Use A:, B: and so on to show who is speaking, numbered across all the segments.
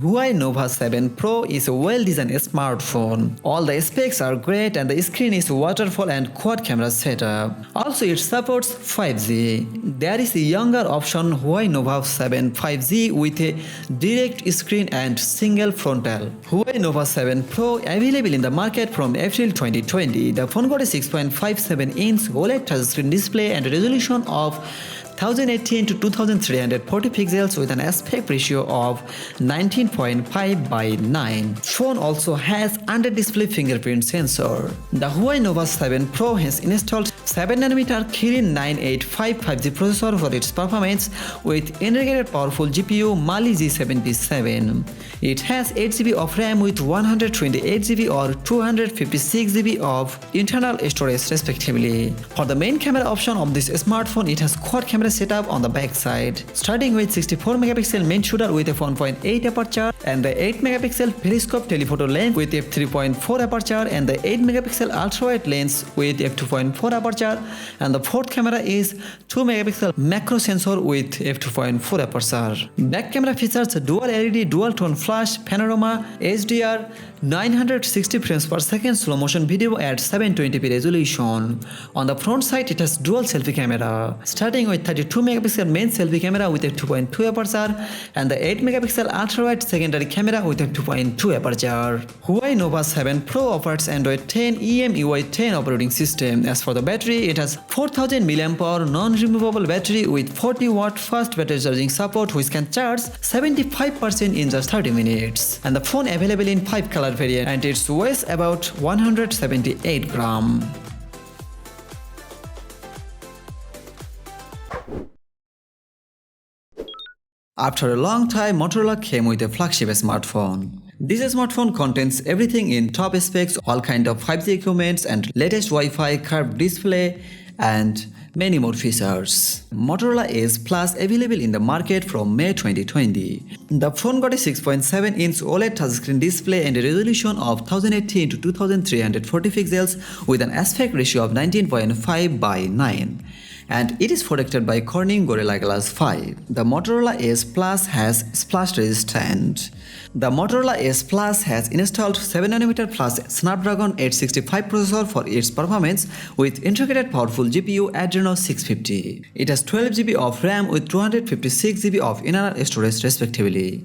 A: HUAWEI Nova 7 Pro is a well-designed smartphone. All the specs are great and the screen is waterfall and quad camera setup. Also it supports 5G. There is a younger option HUAWEI Nova 7 5G with a direct screen and single frontal. HUAWEI Nova 7 Pro available in the market from April 2020. The phone got a 6.57-inch OLED touchscreen display and a resolution of 1080 to 2340 pixels with an aspect ratio of 19.5 by 9. Phone also has under-display fingerprint sensor. The HUAWEI Nova 7 Pro has installed 7nm Kirin 9855 5G processor for its performance with integrated powerful GPU Mali G77. It has 8GB of RAM with 128GB or 256GB of internal storage respectively. For the main camera option of this smartphone, it has quad camera setup on the back side, starting with 64 megapixel main shooter with f1.8 aperture and the 8 megapixel periscope telephoto lens with f3.4 aperture and the 8 megapixel ultra-wide lens with f2.4 aperture, and the fourth camera is 2 megapixel macro sensor with f2.4 aperture. Back camera features dual LED dual tone flash, panorama, HDR, 960 frames per second slow motion video at 720p resolution. On the front side, it has dual selfie camera, starting with 32 megapixel main selfie camera with f2.2 aperture and the 8 megapixel ultra-wide secondary camera with f2.2 aperture. HUAWEI Nova 7 Pro offers Android 10 EMUI 10 operating system. As for the battery, it has 4000 mAh non-removable battery with 40-watt fast battery charging support, which can charge 75% in just 30 minutes. And the phone available in 5 color variant and it weighs about 178 grams. After a long time, Motorola came with a flagship smartphone. This smartphone contains everything in top specs, all kind of 5G equipments and latest Wi-Fi, curved display and many more features. Motorola S Plus available in the market from May 2020. The phone got a 6.7-inch OLED touchscreen display and a resolution of 1080 x 2340 pixels with an aspect ratio of 19.5 by 9. And it is protected by Corning Gorilla Glass 5. The Motorola S Plus has splash resistant. The Motorola S Plus has installed 7nm plus Snapdragon 865 processor for its performance with integrated powerful GPU Adreno 650. It has 12GB of RAM with 256GB of internal storage respectively.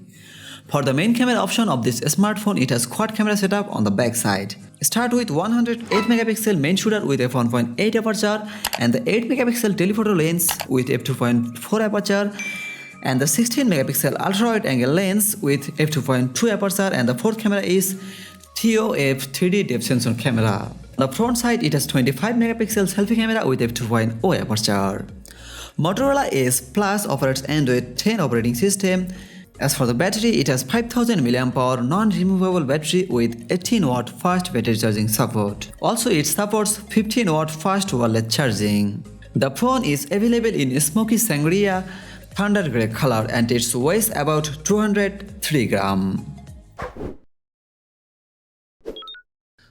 A: For the main camera option of this smartphone, it has quad camera setup on the back side. Start with 108 megapixel main shooter with f1.8 aperture and the 8 megapixel telephoto lens with f2.4 aperture and the 16 megapixel ultra-wide angle lens with f2.2 aperture, and the fourth camera is TOF 3D depth sensor camera. On the front side, it has 25 megapixel selfie camera with f2.0 aperture. Motorola S Plus operates Android 10 operating system. As for the battery, it has 5000 mAh non-removable battery with 18-watt fast battery charging support. Also, it supports 15-watt fast wireless charging. The phone is available in Smoky Sangria Thunder Grey color and it weighs about 203 grams.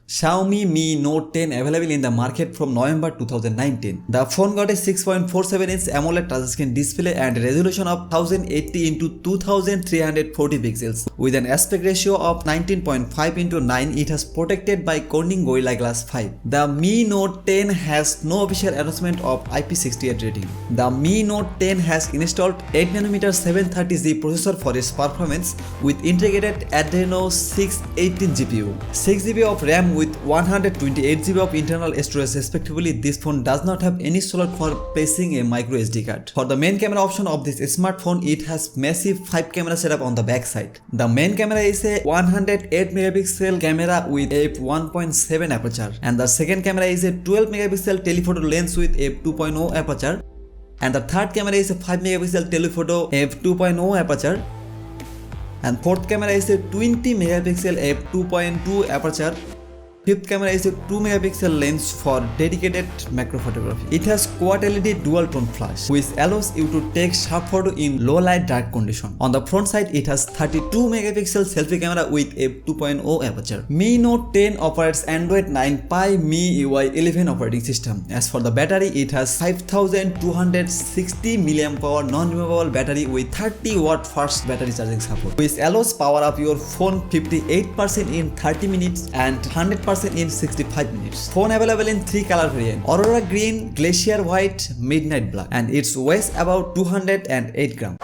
A: Xiaomi Mi Note 10 available in the market from November 2019. The phone got a 6.47-inch AMOLED touchscreen display and a resolution of 1080 x 2340 pixels with an aspect ratio of 19.5:9. It has protected by Corning Gorilla Glass 5. The Mi Note 10 has no official announcement of IP68 rating. The Mi Note 10 has installed 8nm 730Z processor for its performance with integrated Adreno 618 GPU, 6GB of RAM with 128GB of internal storage respectively. This phone does not have any slot for placing a micro SD card. For the main camera option of this smartphone, it has massive 5 camera setup on the back side. The main camera is a 108 megapixel camera with f1.7 aperture and the second camera is a 12 megapixel telephoto lens with f2.0 aperture and the third camera is a 5 megapixel telephoto f2.0 aperture and fourth camera is a 20 megapixel f2.2 aperture
B: Fifth camera is a 2 megapixel lens for dedicated macro photography. It has quad LED dual tone flash, which allows you to take sharp photo in low light dark condition. On the front side, it has 32 megapixel selfie camera with f2.0 aperture. Mi Note 10 operates Android 9 Pie MIUI 11 operating system. As for the battery, it has 5260 mAh non-removable battery with 30 watt fast battery charging support, which allows power up your phone 58% in 30 minutes and 100% in 65 minutes. Phone available in 3 color variants: Aurora Green, Glacier White, Midnight Black, and its weighs about 208 grams.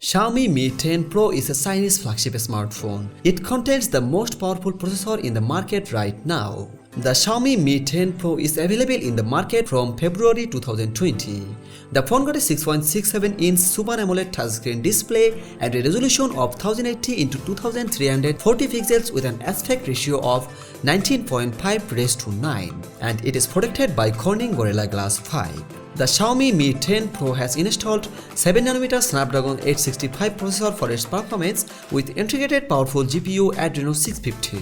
A: Xiaomi Mi 10 Pro is a Chinese flagship smartphone. It contains the most powerful processor in the market right now. The Xiaomi Mi 10 Pro is available in the market from February 2020. The phone got a 6.67-inch Super AMOLED touchscreen display and a resolution of 1080x2340 pixels with an aspect ratio of 19.5:9, and it is protected by Corning Gorilla Glass 5. The Xiaomi Mi 10 Pro has installed 7nm Snapdragon 865 processor for its performance with integrated powerful GPU Adreno 650.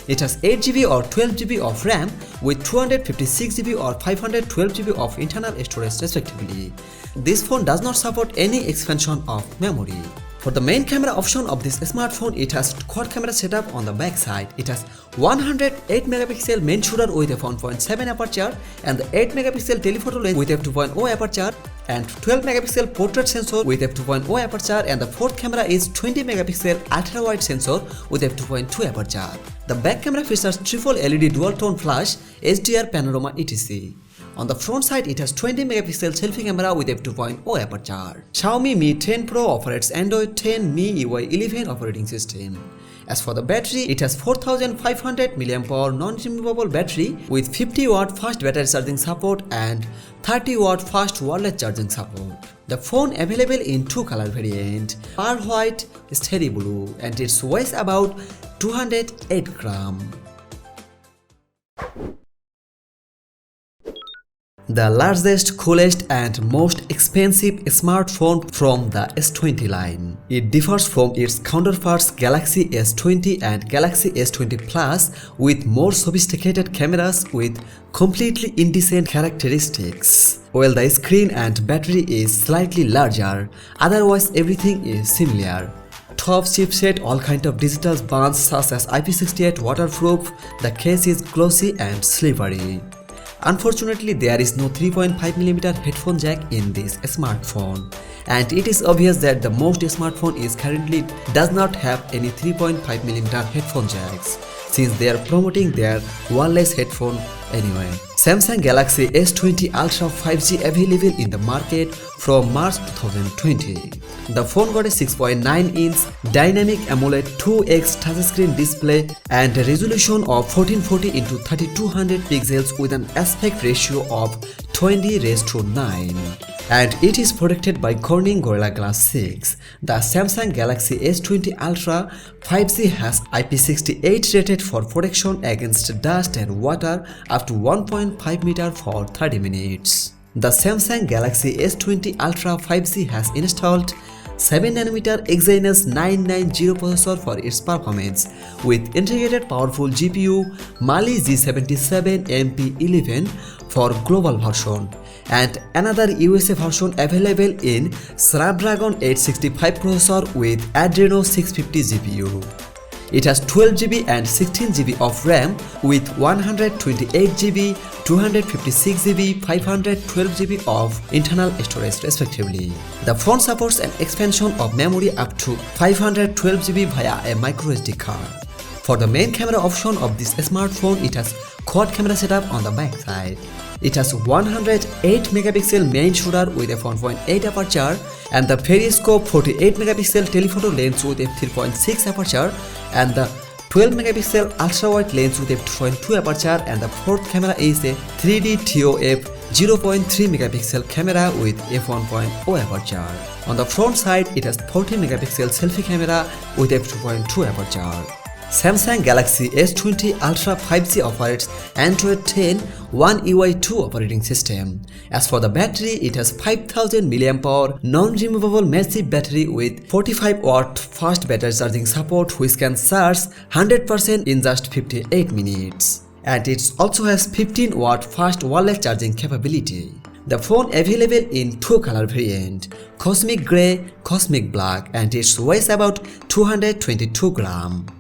A: It has 8GB or 12GB of RAM with 256GB or 512GB of internal storage respectively. This phone does not support any expansion of memory. For the main camera option of this smartphone, it has quad camera setup on the back side. It has 108 megapixel main shooter with f1.7 aperture and the 8 megapixel telephoto lens with f2.0 aperture and 12 megapixel portrait sensor with f2.0 aperture, and the fourth camera is 20 megapixel ultra wide sensor with f2.2 aperture. The back camera features triple LED dual tone flash, HDR panorama etc. On the front side, it has 20 megapixel selfie camera with f2.0 aperture. Xiaomi Mi 10 Pro operates Android 10 MIUI 11 operating system. As for the battery, it has 4500 mAh non-removable battery with 50 watt fast battery charging support and 30 watt fast wireless charging support. The phone available in 2 color variants: pearl white, steady blue, and it weighs about 208 grams. The largest, coolest and most expensive smartphone from the S20 line. It differs from its counterparts Galaxy S20 and Galaxy S20 Plus with more sophisticated cameras with completely indecent characteristics. While the screen and battery is slightly larger, otherwise everything is similar. Top chipset, all kind of digital bands such as IP68 waterproof, the case is glossy and slippery. Unfortunately, there is no 3.5mm headphone jack in this smartphone, and it is obvious that the most smartphone is currently does not have any 3.5mm headphone jacks, since they are promoting their wireless headphone anyway. Samsung Galaxy S20 Ultra 5G available in the market from March 2020. The phone got a 6.9-inch dynamic AMOLED 2x touchscreen display and a resolution of 1440x3200 pixels with an aspect ratio of 20:9. And it is protected by Corning Gorilla Glass 6. The Samsung Galaxy S20 Ultra 5G has IP68 rated for protection against dust and water up to 1.5 meter for 30 minutes. The Samsung Galaxy S20 Ultra 5G has installed 7nm Exynos 990 processor for its performance with integrated powerful GPU Mali G77 MP11 for global version, and another USA version available in Snapdragon 865 processor with Adreno 650 GPU. It has 12GB and 16GB of RAM with 128GB, 256GB, 512GB of internal storage respectively. The phone supports an expansion of memory up to 512GB via a microSD card. For the main camera option of this smartphone, it has quad camera setup on the back side. It has 108 megapixel main shooter with f1.8 aperture and the periscope 48 megapixel telephoto lens with f3.6 aperture and the 12 megapixel ultra wide lens with f2.2 aperture, and the fourth camera is a 3D TOF 0.3 megapixel camera with f1.0 aperture. On the front side, it has 40 megapixel selfie camera with f2.2 aperture.
C: Samsung Galaxy S20 Ultra 5G operates Android 10 One UI 2 operating system. As for the battery, it has 5000 mAh non-removable massive battery with 45 watt fast battery charging support, which can charge 100% in just 58 minutes. And it also has 15 watt fast wireless charging capability. The phone available in two color variant, Cosmic Grey, Cosmic Black, and it weighs about 222 grams.